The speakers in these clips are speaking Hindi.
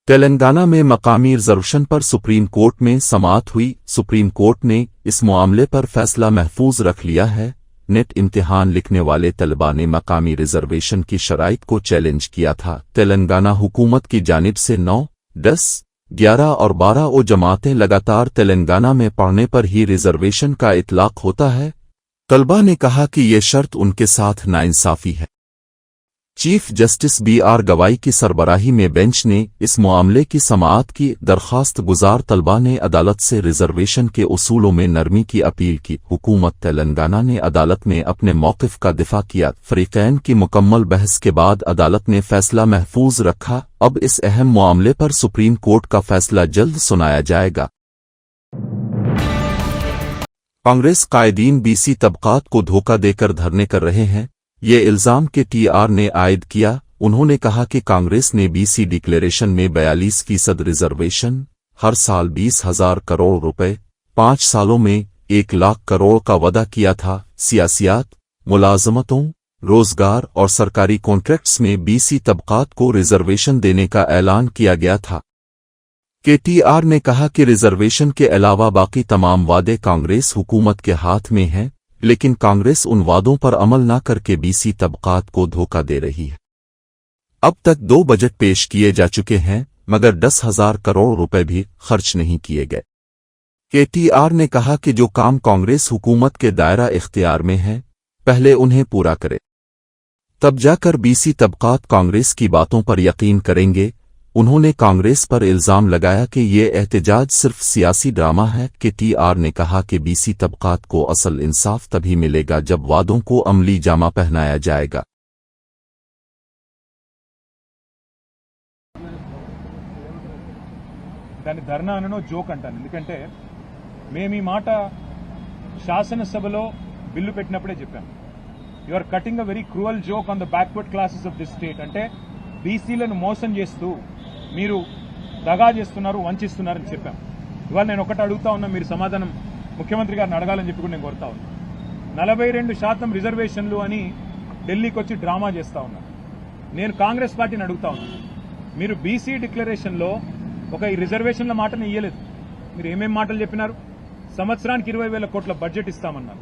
तेलंगाना में मकामी रिजर्वेशन पर सुप्रीम कोर्ट में समाअत हुई। सुप्रीम कोर्ट ने इस मामले पर फैसला महफूज रख लिया है। नेट इम्तिहान लिखने वाले तलबा ने मकामी रिजर्वेशन की शराइत को चैलेंज किया था। तेलंगाना हुकूमत की जानिब से 9, 10, 11 और 12 ओ जमातें लगातार तेलंगाना में पढ़ने पर ही रिजर्वेशन का इतलाक होता है। तलबा ने कहा कि ये शर्त उनके साथ नाइंसाफी है। चीफ जस्टिस BR गवाई की सरबराही में बेंच ने इस मामले की समाअत की। दरख्वास्त गुजार तलबा ने अदालत से रिजर्वेशन के उसूलों में नरमी की अपील की। हुकूमत तेलंगाना ने अदालत में अपने मौक़िफ़ का दिफा किया। फ़रीक़ैन की मुकम्मल बहस के बाद अदालत ने फैसला महफूज रखा। अब इस अहम मामले पर सुप्रीम कोर्ट का फैसला जल्द सुनाया जाएगा। कांग्रेस कायदीन BC तबक़ात को धोखा देकर धरने कर रहे हैं। ये इल्ज़ाम KTR ने आयद किया। उन्होंने कहा कि कांग्रेस ने BC डिक्लेरेशन में 42% रिजर्वेशन, हर साल 20,000 करोड़ रुपए, 5 सालों में 1 लाख करोड़ का वादा किया था। सियासियात, मुलाजमतों, रोजगार और सरकारी कॉन्ट्रैक्ट्स में BC तबक़ात को रिजर्वेशन देने का ऐलान किया गया था। KTR ने कहा कि रिजर्वेशन के अलावा बाकी तमाम वादे कांग्रेस हुकूमत के हाथ में हैं, लेकिन कांग्रेस उन वादों पर अमल न करके BC तबक़ात को धोखा दे रही है। अब तक 2 बजट पेश किए जा चुके हैं, मगर 10,000 करोड़ रुपए भी खर्च नहीं किए गए। KTR ने कहा कि जो काम कांग्रेस हुकूमत के दायरा इख्तियार में है, पहले उन्हें पूरा करे, तब जाकर BC तबक़ात कांग्रेस की बातों पर यकीन करेंगे। उन्होंने कांग्रेस पर इल्ज़ाम लगाया कि ये एहतजाज सिर्फ सियासी ड्रामा है। KTR ने कहा कि BC तबक़ात को असल इंसाफ तभी मिलेगा जब वादों को अमली जामा पहनाया जाएगा। దాని ధర్నా అననో జోక్ అంటాను. ఎందుకంటే మేము ఈ మాట శాసనసభలో బిల్లు పెట్టినప్పుడే చెప్పాం. You are cutting a very cruel joke on the backward classes of this state. అంటే బీసీలను మోసం చేస్తూ మీరు దగా చేస్తున్నారు, వంచిస్తున్నారని చెప్పాం. ఇవాళ నేను ఒకటి అడుగుతా ఉన్నా, మీరు సమాధానం ముఖ్యమంత్రి గారిని అడగాలని చెప్పి కూడా నేను కోరుతా ఉన్నా. 42% రిజర్వేషన్లు అని ఢిల్లీకి వచ్చి డ్రామా చేస్తా ఉన్నారు. నేను కాంగ్రెస్ పార్టీని అడుగుతా ఉన్నా, మీరు BC డిక్లరేషన్లో ఒక ఈ రిజర్వేషన్ల మాటను ఇయ్యలేదు. మీరు ఏమేం మాటలు చెప్పినారు? సంవత్సరానికి 20,000 కోట్ల బడ్జెట్ ఇస్తామన్నారు.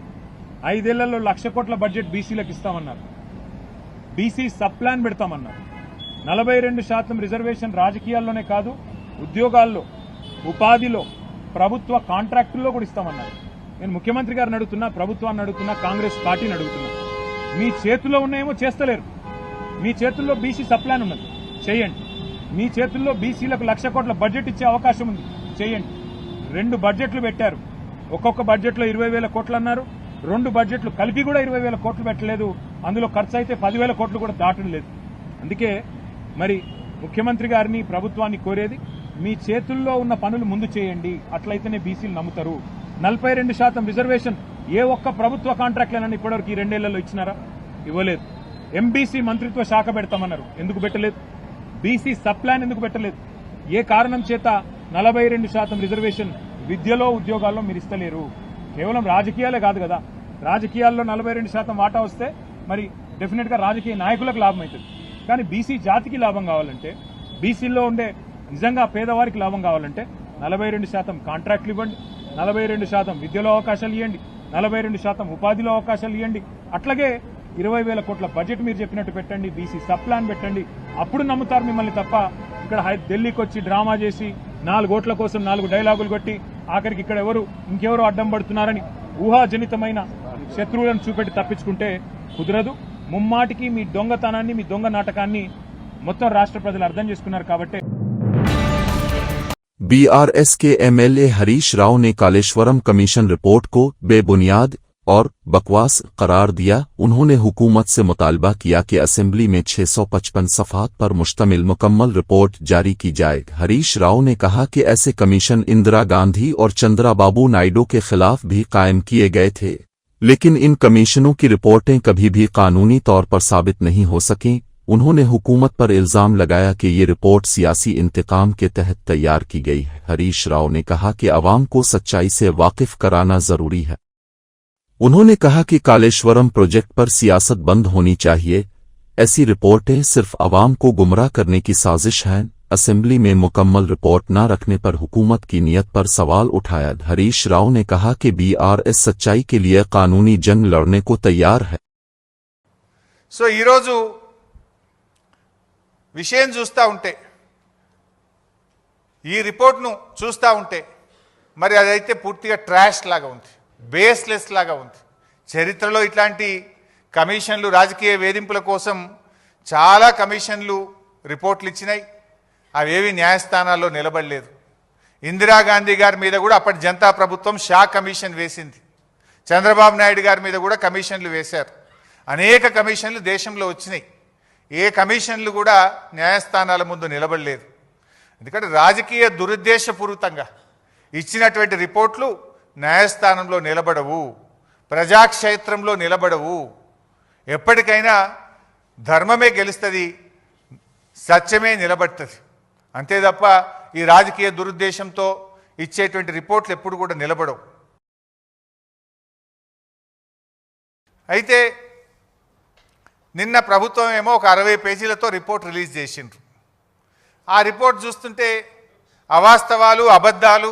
5 ఏళ్లలో 1,00,000 కోట్ల బడ్జెట్ బీసీలకు ఇస్తామన్నారు. BC సబ్ ప్లాన్ పెడతామన్నారు. 42% రిజర్వేషన్ రాజకీయాల్లోనే కాదు, ఉద్యోగాల్లో, ఉపాధిలో, ప్రభుత్వ కాంట్రాక్టుల్లో కూడా ఇస్తామన్నారు. నేను ముఖ్యమంత్రి గారిని అడుగుతున్నా, ప్రభుత్వాన్ని అడుగుతున్నా, కాంగ్రెస్ పార్టీని అడుగుతున్నా, మీ చేతుల్లో ఉన్నాయేమో చేస్తలేరు. మీ చేతుల్లో BC సబ్ ప్లాన్ ఉన్నది, చేయండి. మీ చేతుల్లో బీసీలకు 1,00,000 కోట్ల బడ్జెట్ ఇచ్చే అవకాశం ఉంది, చేయండి. 2 బడ్జెట్లు పెట్టారు. ఒక్కొక్క బడ్జెట్లో 20,000 కోట్లు అన్నారు. 2 బడ్జెట్లు కలిపి కూడా 20,000 కోట్లు పెట్టలేదు. అందులో ఖర్చు అయితే 10,000 కోట్లు కూడా దాటం లేదు. అందుకే మరి ముఖ్యమంత్రి గారిని, ప్రభుత్వాన్ని కోరేది, మీ చేతుల్లో ఉన్న పనులు ముందు చేయండి. అట్లయితేనే బీసీలు నమ్ముతారు. 42% రిజర్వేషన్ ఏ ఒక్క ప్రభుత్వ కాంట్రాక్ట్లనని ఇప్పటివరకు ఈ 2 ఏళ్లలో ఇచ్చినారా? ఇవ్వలేదు. MBC మంత్రిత్వ శాఖ పెడతామన్నారు, ఎందుకు పెట్టలేదు? BC సబ్ ప్లాన్ ఎందుకు పెట్టలేదు? ఏ కారణం చేత 42% రిజర్వేషన్ విద్యలో, ఉద్యోగాల్లో మీరు ఇస్తలేరు? కేవలం రాజకీయాలే కాదు కదా. రాజకీయాల్లో 42% వాటా వస్తే మరి డెఫినెట్ గా రాజకీయ నాయకులకు లాభం అవుతుంది. కానీ BC జాతికి లాభం కావాలంటే, బీసీల్లో ఉండే నిజంగా పేదవారికి లాభం కావాలంటే 42% కాంట్రాక్ట్లు ఇవ్వండి, 42% విద్యలో అవకాశాలు ఇవ్వండి, 42% ఉపాధిలో అవకాశాలు ఇవ్వండి. అట్లాగే 20,000 కోట్ల బడ్జెట్ మీరు చెప్పినట్టు పెట్టండి, BC సబ్ ప్లాన్ పెట్టండి. అప్పుడు నమ్ముతారు మిమ్మల్ని. తప్ప ఇక్కడ ఢిల్లీకి వచ్చి డ్రామా చేసి 4 ఓట్ల కోసం 4 డైలాగులు కొట్టి ఆఖరికి ఇక్కడ ఇంకెవరో అడ్డం పడుతున్నారని ఊహాజనితమైన శత్రువులను చూపెట్టి తప్పించుకుంటే కుదరదు. ముమ్మాటికి మీ దొంగతనాన్ని, మీ దొంగ నాటకాన్ని మొత్తం రాష్ట్ర ప్రజలు అర్థం చేసుకున్నారు. కాబట్టి BRS के MLA हरीश राव ने कालेश्वरम कमीशन रिपोर्ट को बेबुनियाद और बकवास करार दिया। उन्होंने हुकूमत से मुतालबा किया कि असेंबली में 655 सफ़हात पर मुश्तमिल मुकम्मल रिपोर्ट जारी की जाए। हरीश राव ने कहा कि ऐसे कमीशन इंदिरा गांधी और चंद्राबाबू नायडू के खिलाफ भी कायम किए गए थे, लेकिन इन कमीशनों की रिपोर्टें कभी भी कानूनी तौर पर साबित नहीं हो सकीं। उन्होंने हुकूमत पर इल्ज़ाम लगाया कि ये रिपोर्ट सियासी इंतकाम के तहत तैयार की गई है। हरीश राव ने कहा कि अवाम को सच्चाई से वाकिफ कराना जरूरी है। उन्होंने कहा कि कालेश्वरम प्रोजेक्ट पर सियासत बंद होनी चाहिए। ऐसी रिपोर्टें सिर्फ अवाम को गुमराह करने की साजिश हैं। असेंबली में मुकम्मल रिपोर्ट न रखने पर हुकूमत की नीयत पर सवाल उठाया। हरीश राव ने कहा कि बीआरएस सच्चाई के लिए कानूनी जंग लड़ने को तैयार है। సో ఈరోజు విషయం చూస్తూ ఉంటే, ఈ రిపోర్ట్ను చూస్తూ ఉంటే మరి అదైతే పూర్తిగా ట్రాష్ లాగా ఉంది, బేస్లెస్ లాగా ఉంది. చరిత్రలో ఇట్లాంటి కమిషన్లు, రాజకీయ వేధింపుల కోసం చాలా కమిషన్లు రిపోర్ట్లు ఇచ్చినాయి. అవేవి న్యాయస్థానాల్లో నిలబడలేదు. ఇందిరాగాంధీ గారి మీద కూడా అప్పటి జనతా ప్రభుత్వం షా కమిషన్ వేసింది. చంద్రబాబు నాయుడు గారి మీద కూడా కమిషన్లు వేశారు. అనేక కమిషన్లు దేశంలో వచ్చినాయి. ఏ కమిషన్లు కూడా న్యాయస్థానాల ముందు నిలబడలేదు. ఎందుకంటే రాజకీయ దురుద్దేశపూరితంగా ఇచ్చినటువంటి రిపోర్ట్లు న్యాయస్థానంలో నిలబడవు, ప్రజాక్షేత్రంలో నిలబడవు. ఎప్పటికైనా ధర్మమే గెలుస్తుంది, సత్యమే నిలబడుతుంది. అంతే తప్ప ఈ రాజకీయ దురుద్దేశంతో ఇచ్చేటువంటి రిపోర్ట్లు ఎప్పుడు కూడా నిలబడవు. అయితే నిన్న ప్రభుత్వం ఏమో ఒక 60 పేజీలతో రిపోర్ట్ రిలీజ్ చేసిండ్రు. ఆ రిపోర్ట్ చూస్తుంటే అవాస్తవాలు, అబద్ధాలు,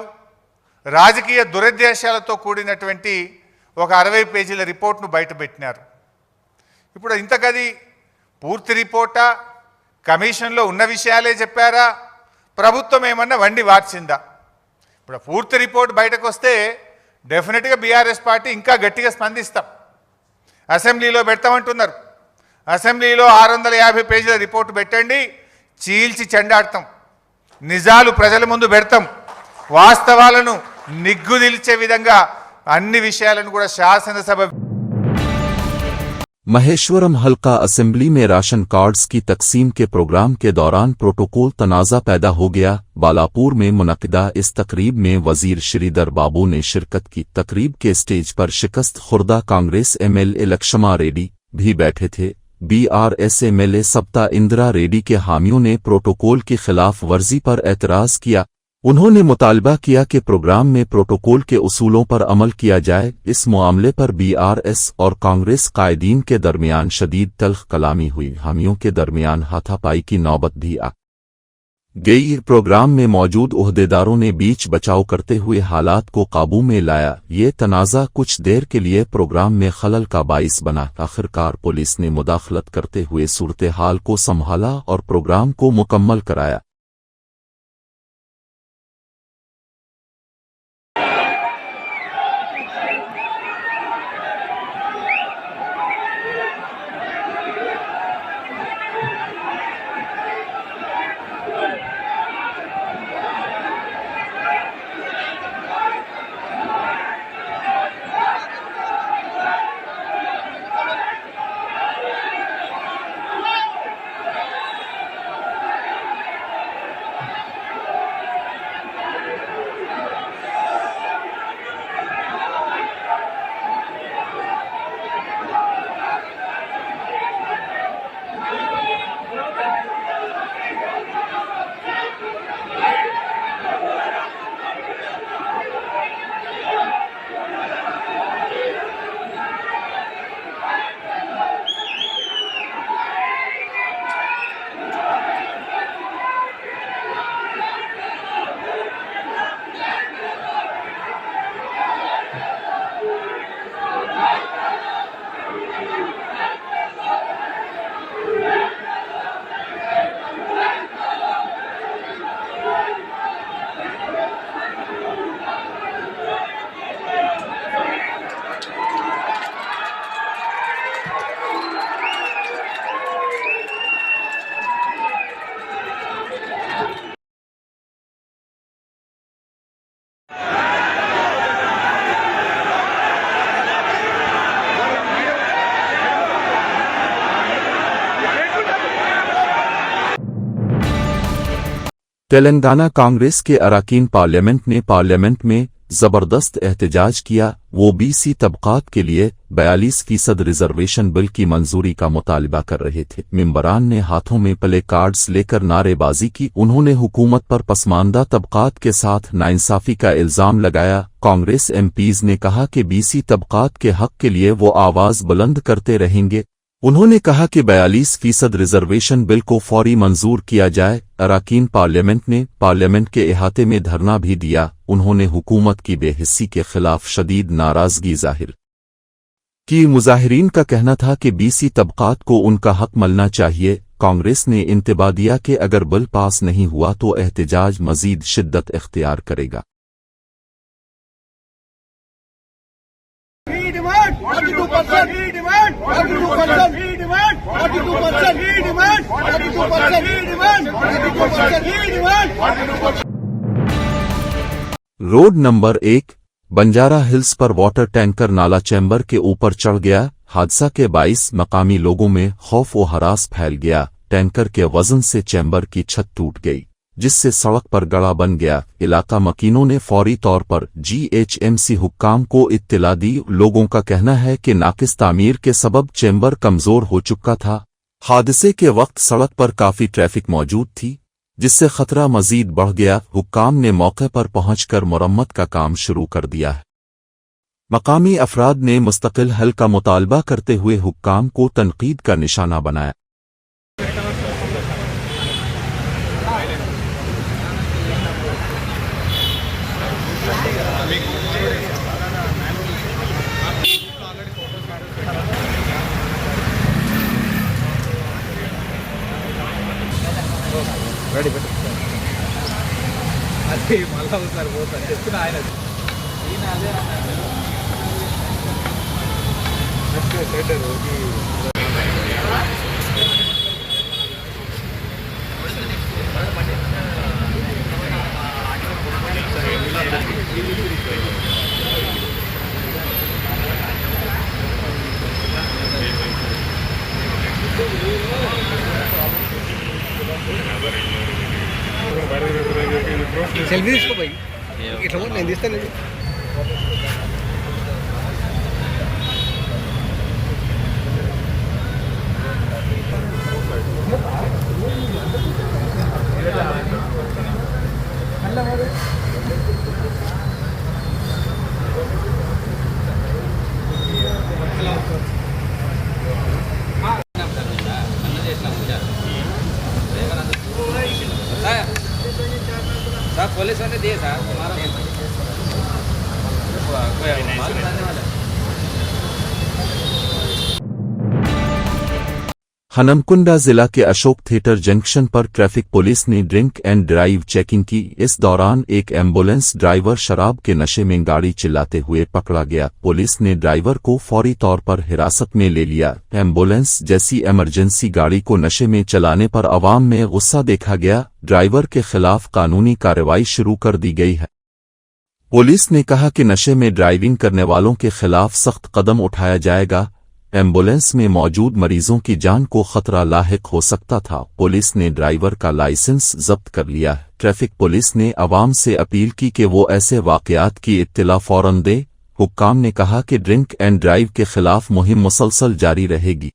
రాజకీయ దురుద్దేశాలతో కూడినటువంటి ఒక 60 పేజీల రిపోర్ట్ను బయటపెట్టినారు. ఇప్పుడు ఇంతకది పూర్తి రిపోర్టా, కమిషన్లో ఉన్న విషయాలే చెప్పారా, ప్రభుత్వం ఏమన్నా వండి వార్చిందా? ఇప్పుడు పూర్తి రిపోర్ట్ బయటకు వస్తే డెఫినెట్గా బీఆర్ఎస్ పార్టీ ఇంకా గట్టిగా స్పందిస్తాం. అసెంబ్లీలో పెడతామంటున్నారు. అసెంబ్లీలో 650 పేజీల రిపోర్టు పెట్టండి, చీల్చి చెండాడతాం. నిజాలు ప్రజల ముందు పెడతాం. వాస్తవాలను నిగ్గుదిల్చే విధంగా అన్ని విషయాలను కూడా శాసనసభ महेश्वरम हल्का असेंबली में राशन कार्ड्स की तकसीम के प्रोग्राम के दौरान प्रोटोकॉल तनाज़ा पैदा हो गया। बालापुर में मुनक़िदा इस तकरीब में वजीर श्रीधर बाबू ने शिरकत की। तकरीब के स्टेज पर शिकस्त खुर्दा कांग्रेस एमएलए लक्ष्मा रेड्डी भी बैठे थे। बीआरएस एमएलए सप्ता इंदिरा रेड्डी के हामियों ने प्रोटोकॉल की खिलाफ वर्जी पर एतराज़ किया। उन्होंने मुतालबा किया कि प्रोग्राम में प्रोटोकॉल के उसूलों पर अमल किया जाए। इस मामले पर बीआरएस और कांग्रेस कायदीन के दरमियान शदीद तल्ख कलामी हुई। हामियों के दरमियान हाथापाई की नौबत भी आ गई। प्रोग्राम में मौजूद ओहदेदारों ने बीच बचाव करते हुए हालात को काबू में लाया। ये तनाज़ा कुछ देर के लिए प्रोग्राम में खलल का बाइस बना। आखिरकार पुलिस ने मुदाखलत करते हुए सूरत हाल को संभाला और प्रोग्राम को मुकम्मल कराया। तेलंगाना कांग्रेस के अरकान पार्लियामेंट ने पार्लियामेंट में जबरदस्त एहतजाज किया। वो बीसी तबकात के लिए 42% रिजर्वेशन बिल की मंजूरी का मुतालबा कर रहे थे। मेंबरान ने हाथों में प्ले कार्ड्स लेकर नारेबाजी की। उन्होंने हुकूमत पर पसमानदा तबकात के साथ नाइंसाफी का इल्जाम लगाया। कांग्रेस एमपीज ने कहा कि बीसी तबकात के हक के लिए वो आवाज बुलंद करते रहेंगे। उन्होंने कहा कि 42% रिजर्वेशन बिल को फौरी मंजूर किया जाए। अरकान पार्लियामेंट ने पार्लियामेंट के अहाते में धरना भी दिया। उन्होंने हुकूमत की बेहिस्सी के खिलाफ शदीद नाराजगी जाहिर की। मुजाहिरीन का कहना था कि बीसी तबकात को उनका हक मिलना चाहिए। कांग्रेस ने इंतबा दिया कि अगर बिल पास नहीं हुआ तो एहतजाज मजीद शिद्दत इख्तियार करेगा। रोड नंबर 1 बंजारा हिल्स पर वाटर टैंकर नाला चैम्बर के ऊपर चढ़ गया। हादसा के 22 मकामी लोगों में खौफ व हरास फैल गया। टैंकर के वजन से चैम्बर की छत टूट गई, जिससे सड़क पर गड़ा बन गया। इलाका मकीनों ने फौरी तौर पर GHMC हुक्काम को इत्तला दी। लोगों का कहना है कि नाकिस तामीर के सबब चैम्बर कमजोर हो चुका था। हादसे के वक्त सड़क पर काफी ट्रैफिक मौजूद थी, जिससे खतरा मजीद बढ़ गया। हुक्काम ने मौके पर पहुंचकर मरम्मत का काम शुरू कर दिया है। मकामी अफराद ने मुस्तकिल हल का मुतालबा करते हुए हुक्काम को तनकीद का निशाना बनाया। అదే మళ్ళా ఒకసారి పోతాను చెప్తున్నా ఆయన సెల్ఫీ తీసుకోపోయి ఇట్లా కూడా నేను తీస్తాను. साहब पुलिस वाले दिए साहब हमारा हनमकुंडा जिला के अशोक थिएटर जंक्शन पर ट्रैफिक पुलिस ने ड्रिंक एंड ड्राइव चेकिंग की। इस दौरान एक एम्बुलेंस ड्राइवर शराब के नशे में गाड़ी चिल्लाते हुए पकड़ा गया। पुलिस ने ड्राइवर को फौरी तौर पर हिरासत में ले लिया। एम्बुलेंस जैसी इमरजेंसी गाड़ी को नशे में चलाने पर अवाम में गुस्सा देखा गया। ड्राइवर के खिलाफ कानूनी कार्रवाई शुरू कर दी गई है। पुलिस ने कहा कि नशे में ड्राइविंग करने वालों के खिलाफ सख्त कदम उठाया जाएगा। एम्बुलेंस में मौजूद मरीजों की जान को खतरा लाहिक हो सकता था। पुलिस ने ड्राइवर का लाइसेंस जब्त कर लिया। ट्रैफिक पुलिस ने अवाम से अपील की कि वो ऐसे वाकयात की इत्तला फौरन दे। हुक्काम ने कहा कि ड्रिंक एंड ड्राइव के खिलाफ मुहिम मुसलसल जारी रहेगी।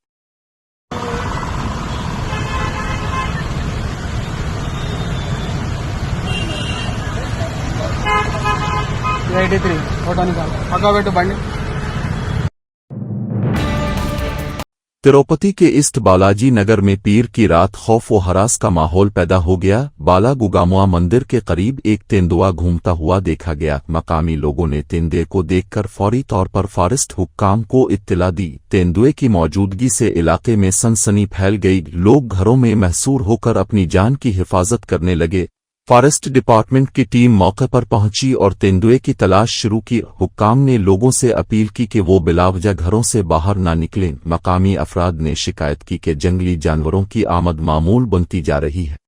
तिरुपति के ईस्ट बालाजी नगर में पीर की रात खौफ व हरास का माहौल पैदा हो गया। बाला गुगामुआ मंदिर के करीब एक तेंदुआ घूमता हुआ देखा गया। मकामी लोगों ने तेंदुए को देखकर फौरी तौर पर फॉरेस्ट हुक्काम को इत्तला दी। तेंदुए की मौजूदगी से इलाके में सनसनी फैल गई। लोग घरों में महसूर होकर अपनी जान की हिफाजत करने लगे। फॉरेस्ट डिपार्टमेंट की टीम मौके पर पहुंची और तेंदुए की तलाश शुरू की। हुक्काम ने लोगों से अपील की कि वो बिलावजा घरों से बाहर ना निकलें। मकामी अफराद ने शिकायत की कि जंगली जानवरों की आमद मामूल बनती जा रही है।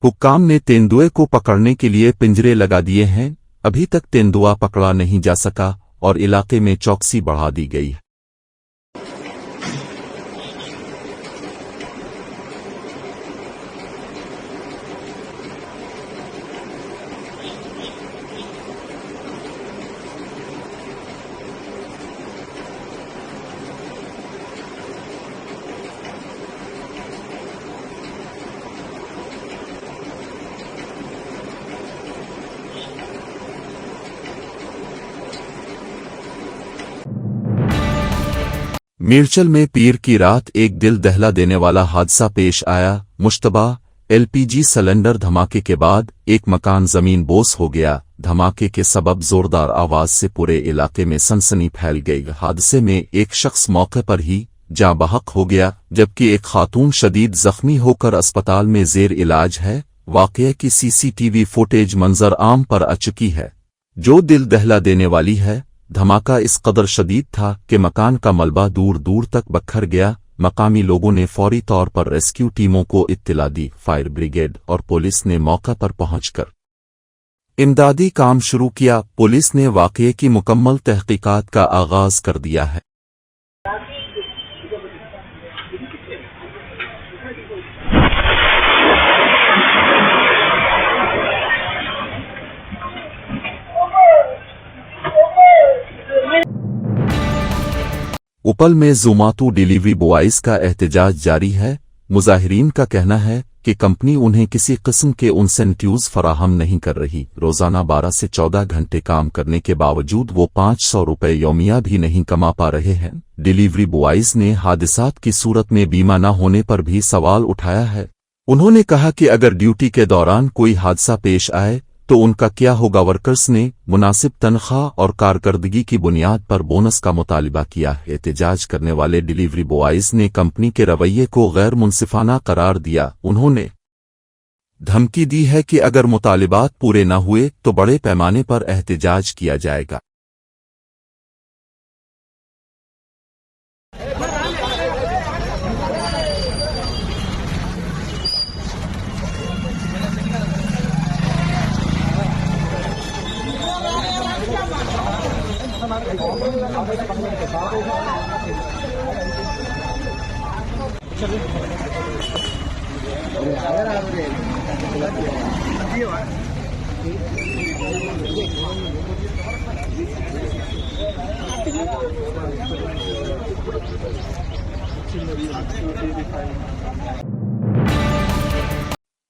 हुक्काम ने तेंदुए को पकड़ने के लिए पिंजरे लगा दिए हैं। अभी तक तेंदुआ पकड़ा नहीं जा सका और इलाके में चौकसी बढ़ा दी गई है। मीरचल में पीर की रात एक दिल दहला देने वाला हादसा पेश आया। मुश्तबा एलपीजी सिलेंडर धमाके के बाद एक मकान जमीन बोस हो गया। धमाके के सबब जोरदार आवाज से पूरे इलाके में सनसनी फैल गई। हादसे में एक शख्स मौके पर ही जाँ बहक हो गया, जबकि एक खातून शदीद जख्मी होकर अस्पताल में जेर इलाज है। वाकये की सीसीटीवी फुटेज मंजर आम पर आ चुकी है, जो दिल दहला देने वाली है। धमाका इस कदर शदीद था कि मकान का मलबा दूर दूर तक बखर गया। मकामी लोगों ने फौरी तौर पर रेस्क्यू टीमों को इत्तला दी। फायर ब्रिगेड और पुलिस ने मौका पर पहुंचकर इमदादी काम शुरू किया। पुलिस ने वाकये की मुकम्मल तहकीकात का आगाज कर दिया है। उपल में ज़ोमातो डिलीवरी बॉयज का एहतजाज जारी है। मुजाहिरीन का कहना है कि कंपनी उन्हें किसी किस्म के इंसेंटिव्स फराहम नहीं कर रही। रोजाना 12 से 14 घंटे काम करने के बावजूद वो 500 रुपये यौमिया भी नहीं कमा पा रहे हैं। डिलीवरी बॉयज ने हादसात की सूरत में बीमा न होने पर भी सवाल उठाया है। उन्होंने कहा कि अगर ड्यूटी के दौरान कोई हादसा पेश आए तो उनका क्या होगा। वर्कर्स ने मुनासिब तनख्वाह और कारकर्दगी की बुनियाद पर बोनस का मुतालिबा किया। एहतजाज करने वाले डिलीवरी बॉयज ने कंपनी के रवैये को गैर मुनसिफाना करार दिया। उन्होंने धमकी दी है कि अगर मुतालिबात पूरे न हुए तो बड़े पैमाने पर एहतजाज किया जाएगा।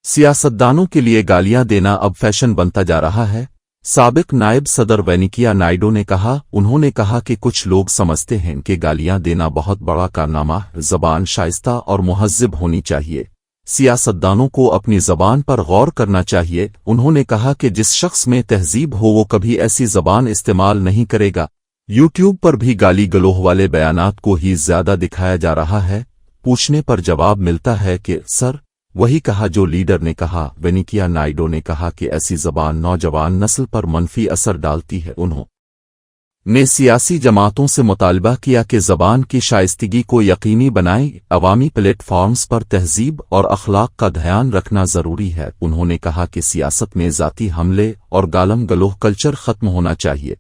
सियासतदानों के लिए गालियां देना अब फैशन बनता जा रहा है। साबिक नायब सदर वेनिकिया नायडू ने कहा, उन्होंने कहा कि कुछ लोग समझते हैं कि गालियां देना बहुत बड़ा कारनामा है। ज़बान शाइस्ता और मुहज़्ज़ब होनी चाहिए। सियासतदानों को अपनी ज़बान पर गौर करना चाहिए। उन्होंने कहा कि जिस शख्स में तहजीब हो वो कभी ऐसी ज़बान इस्तेमाल नहीं करेगा। यूट्यूब पर भी गाली गलोह वाले बयानात को ही ज्यादा दिखाया जा रहा है। पूछने पर जवाब मिलता है कि सर, वही कहा जो लीडर ने कहा। वेनिकिया नायडू ने कहा कि ऐसी ज़बान नौजवान नस्ल पर मनफी असर डालती है। उन्होंने सियासी जमातों से मुतालबा किया कि ज़बान की शाइस्तगी को यकीनी बनाएं। अवामी प्लेटफॉर्म्स पर तहजीब और अखलाक का ध्यान रखना ज़रूरी है। उन्होंने कहा कि सियासत में ज़ाती हमले और गालम गलोह कल्चर ख़त्म होना चाहिए।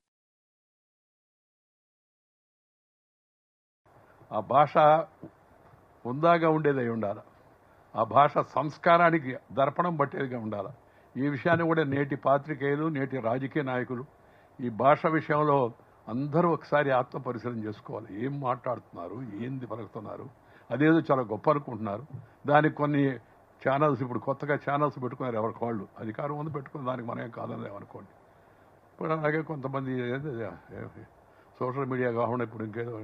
ఆ భాష ఉందాగా ఉండేదై ఉండాలి. ఆ భాష సంస్కారానికి దర్పణం పట్టేదిగా ఉండాలి. ఈ విషయాన్ని కూడా నేటి పాత్రికేయులు, నేటి రాజకీయ నాయకులు ఈ భాష విషయంలో అందరూ ఒకసారి ఆత్మ పరిశీలన చేసుకోవాలి. ఏం మాట్లాడుతున్నారు, ఏంది పలుకుతున్నారు, అదేదో చాలా గొప్ప అనుకుంటున్నారు. దానికి కొన్ని ఛానల్స్, ఇప్పుడు కొత్తగా ఛానల్స్ పెట్టుకున్నారు. ఎవరికి వాళ్ళు అధికారం ఉంది పెట్టుకుని, దానికి మనం ఏం కాదని అనుకోండి. ఇప్పుడు అలాగే కొంతమంది సోషల్ మీడియా కాకుండా ఇప్పుడు ఇంకేదో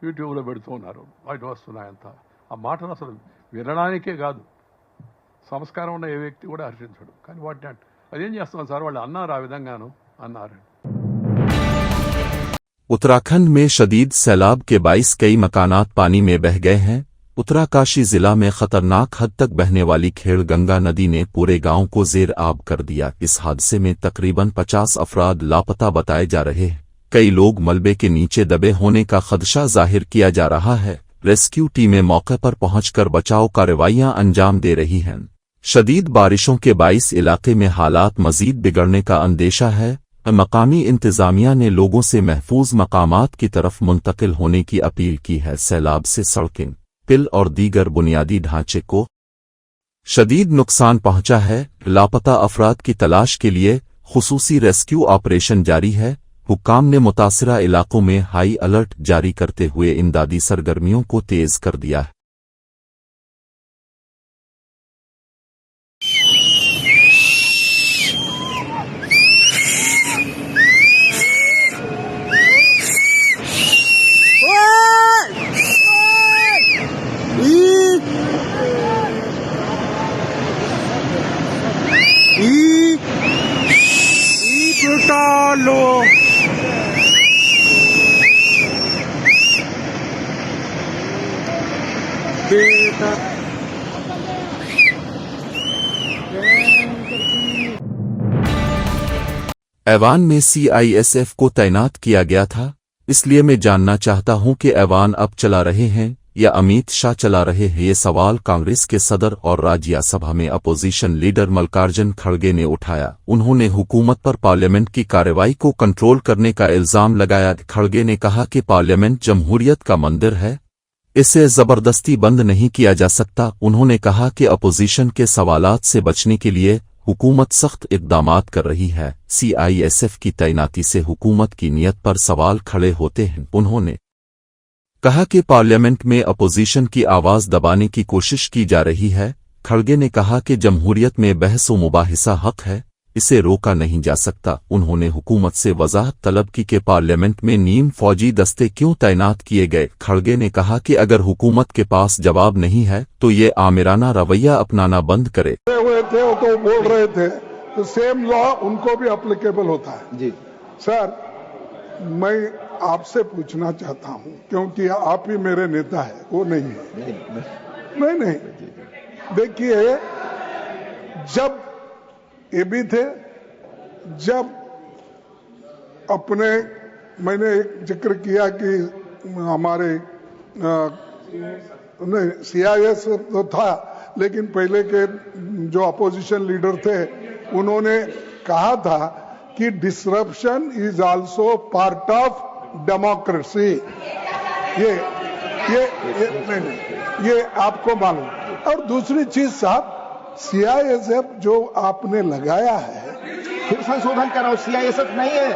యూట్యూబ్లో పెడుతూ ఉన్నారు. వాటి వస్తున్నాయంత ఆ మాటలు అసలు వినడానికే కాదు, సంస్కారం ఉన్న ఏ వ్యక్తి కూడా హర్షించడు. కానీ వాటిని అదేం చేస్తున్నాం సార్, వాళ్ళు అన్నారు, ఆ విధంగాను అన్నారు. उत्तराखंड में शदीद सैलाब के 22 कई मकानात पानी में बह गए हैं। उत्तराकाशी जिला में खतरनाक हद तक बहने वाली खेड़ गंगा नदी ने पूरे गांव को जेर आब कर दिया। इस हादसे में तकरीबन 50 अफराद लापता बताए जा रहे हैं। कई लोग मलबे के नीचे दबे होने का खदशा जाहिर किया जा रहा है। रेस्क्यू टीमें मौके पर पहुंचकर बचाव कार्रवाइयां अंजाम दे रही हैं। शदीद बारिशों के 22 इलाके में हालात मजीद बिगड़ने का अंदेशा है। मकामी इंतजामिया ने लोगों से महफूज मकामात की तरफ मुंतकिल होने की अपील की है। सैलाब से सड़कें, पुल और दीगर बुनियादी ढांचे को शदीद नुकसान पहुंचा है। लापता अफराद की तलाश के लिए खुसूसी रेस्क्यू ऑपरेशन जारी है। हुक्काम ने मुतासिरा इलाकों में हाई अलर्ट जारी करते हुए इमदादी सरगर्मियों को तेज कर दिया है। लो। बेटा ऐवान में सीआईएसएफ को तैनात किया गया था, इसलिए मैं जानना चाहता हूं कि ऐवान अब चला रहे हैं या अमित शाह चला रहे हैं। ये सवाल कांग्रेस के सदर और राज्यसभा में अपोजिशन लीडर मल्लिकार्जुन खड़गे ने उठाया। उन्होंने हुकूमत पर पार्लियामेंट की कार्रवाई को कंट्रोल करने का इल्जाम लगाया। खड़गे ने कहा कि पार्लियामेंट जमहूरियत का मंदिर है, इसे जबरदस्ती बंद नहीं किया जा सकता। उन्होंने कहा कि अपोजिशन के सवालात से बचने के लिए हुकूमत सख्त इक़दामात कर रही है। सीआईएसएफ की तैनाती से हुकूमत की नीयत पर सवाल खड़े होते हैं। उन्होंने कहा कि पार्लियामेंट में अपोजिशन की आवाज दबाने की कोशिश की जा रही है। खड़गे ने कहा कि जमहूरियत में बहस व मुबाहिसा हक है, इसे रोका नहीं जा सकता। उन्होंने हुकूमत से वजाहत तलब की कि पार्लियामेंट में नीम फौजी दस्ते क्यों तैनात किए गए। खड़गे ने कहा कि अगर हुकूमत के पास जवाब नहीं है तो ये आमिराना रवैया अपनाना बंद करे। हुए थे वो तो बोल रहे थे तो सेम लॉ उनको भी अप्लीकेबल होता है। जी सर, मैं आपसे पूछना चाहता हूं क्योंकि आप ही मेरे नेता है, वो नहीं है। नहीं देखिए, जब ये भी थे, जब अपने मैंने एक जिक्र किया कि हमारे नहीं सीआईएस तो था, लेकिन पहले के जो अपोजिशन लीडर थे उन्होंने कहा था कि disruption is also part of democracy. ये आपको मालूम। और दूसरी चीज साहब, सीआईएसएफ जो आपने लगाया है, फिर संशोधन कराओ। सीआईएसएफ नहीं है,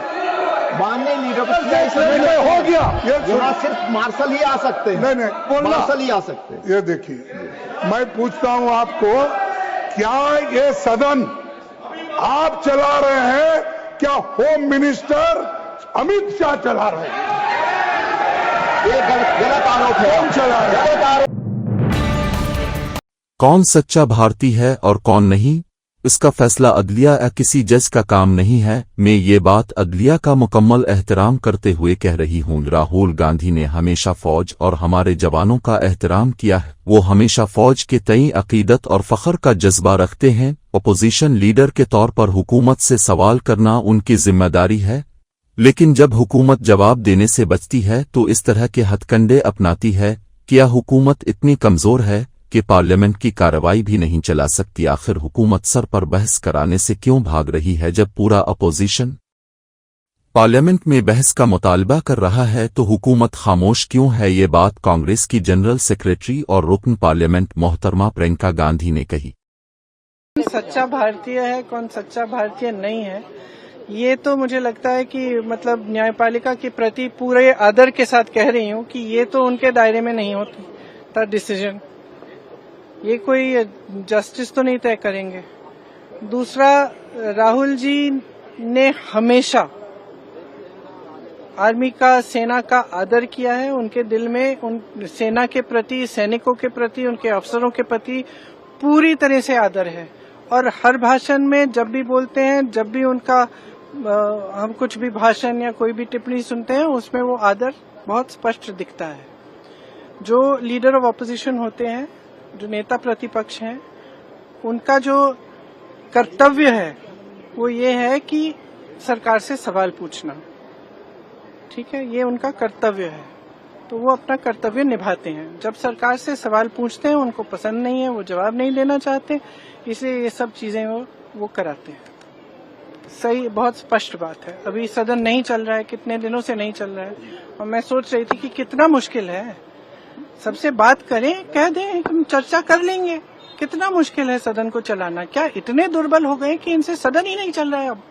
माननीय लीडर को सीआईएसएफ हो गया। यहाँ सिर्फ मार्शल ही आ सकते हैं। नहीं मार्शल ही आ सकते हैं। ये देखिए, मैं पूछता हूं आपको, क्या ये सदन आप चला रहे हैं, क्या होम मिनिस्टर अमित शाह चला रहे हैं? ये गलत आरोप है। कौन चला रहे हैं? कौन सच्चा भारतीय है और कौन नहीं, इसका फैसला अदलिया या किसी जज का काम नहीं है। मैं ये बात अदलिया का मुकम्मल एहतराम करते हुए कह रही हूँ। राहुल गांधी ने हमेशा फौज और हमारे जवानों का एहतराम किया है। वो हमेशा फौज के तई अकीदत और फख्र का जज्बा रखते हैं। अपोजिशन लीडर के तौर पर हुकूमत से सवाल करना उनकी जिम्मेदारी है, लेकिन जब हुकूमत जवाब देने से बचती है तो इस तरह के हथकंडे अपनाती है। क्या हुकूमत इतनी कमजोर है कि पार्लियामेंट की कार्रवाई भी नहीं चला सकती? आखिर हुकूमत सर पर बहस कराने से क्यों भाग रही है? जब पूरा अपोजिशन पार्लियामेंट में बहस का मुतालबा कर रहा है तो हुकूमत खामोश क्यों है? ये बात कांग्रेस की जनरल सेक्रेटरी और रुकन पार्लियामेंट मोहतरमा प्रियंका गांधी ने कही। कौन सच्चा भारतीय है, कौन सच्चा भारतीय नहीं है, ये तो मुझे लगता है कि मतलब न्यायपालिका के प्रति पूरे आदर के साथ कह रही हूँ कि ये तो उनके दायरे में नहीं होता डिसीजन। ये कोई जस्टिस तो नहीं तय करेंगे। दूसरा, राहुल जी ने हमेशा आर्मी का, सेना का आदर किया है। उनके दिल में उन सेना के प्रति, सैनिकों के प्रति, उनके अफसरों के प्रति पूरी तरह से आदर है। और हर भाषण में जब भी बोलते हैं, जब भी उनका हम कुछ भी भाषण या कोई भी टिप्पणी सुनते हैं, उसमें वो आदर बहुत स्पष्ट दिखता है। जो लीडर ऑफ ऑपोजिशन होते हैं, जो नेता प्रतिपक्ष हैं, उनका जो कर्तव्य है वो ये है कि सरकार से सवाल पूछना। ठीक है, ये उनका कर्तव्य है, तो वो अपना कर्तव्य निभाते हैं। जब सरकार से सवाल पूछते हैं, उनको पसंद नहीं है, वो जवाब नहीं देना चाहते, इसलिए ये सब चीजें वो कराते हैं। सही, बहुत स्पष्ट बात है। अभी सदन नहीं चल रहा है, कितने दिनों से नहीं चल रहा है, और मैं सोच रही थी कि कितना मुश्किल है। सबसे बात करें, कह दें, हम चर्चा कर लेंगे। कितना मुश्किल है सदन को चलाना। क्या इतने दुर्बल हो गए कि इनसे सदन ही नहीं चल रहा है अब,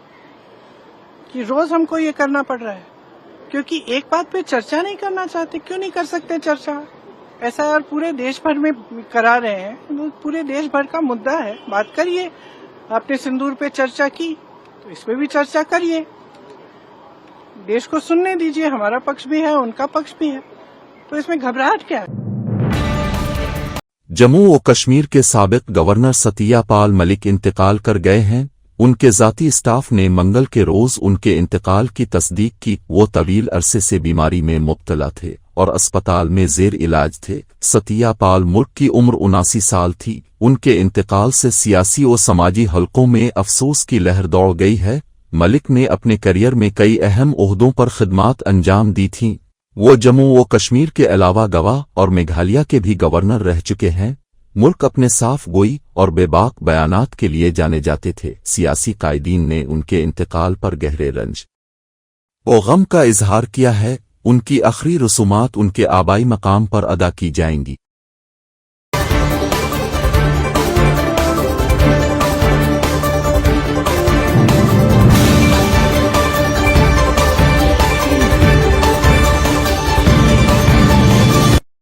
कि रोज हमको ये करना पड़ रहा है क्योंकि एक बात पे चर्चा नहीं करना चाहते? क्यों नहीं कर सकते चर्चा? ऐसा यार पूरे देश भर में करा रहे हैं, पूरे देश भर का मुद्दा है, बात करिए। आपने सिंदूर पे चर्चा की तो इस पे भी चर्चा करिए, देश को सुनने दीजिए। हमारा पक्ष भी है, उनका पक्ष भी है, तो इसमें घबराहट क्या है? जम्मू और कश्मीर के साबिक गवर्नर सतिया पाल मलिक इंतकाल कर गए हैं। उनके ज़ाती स्टाफ ने मंगल के रोज़ उनके इंतकाल की तस्दीक की। वो तवील अरसे से बीमारी में मुब्तला थे और अस्पताल में जेर इलाज थे। सतियापाल मुल्क की उम्र 79 साल थी। उनके इंतकाल से सियासी और समाजी हलकों में अफसोस की लहर दौड़ गई है। मलिक ने अपने करियर में कई अहम ओहदों पर खिदमात अंजाम दी थीं। वो जम्मू व कश्मीर के अलावा गवा और मेघालय के भी गवर्नर रह चुके हैं। मुल्क अपने साफ गोई और बेबाक बयानात के लिए जाने जाते थे। सियासी कायदीन ने उनके इंतकाल पर गहरे रंज और गम का इजहार किया है। उनकी आखिरी रसूमात उनके आबाई मकाम पर अदा की जाएंगी।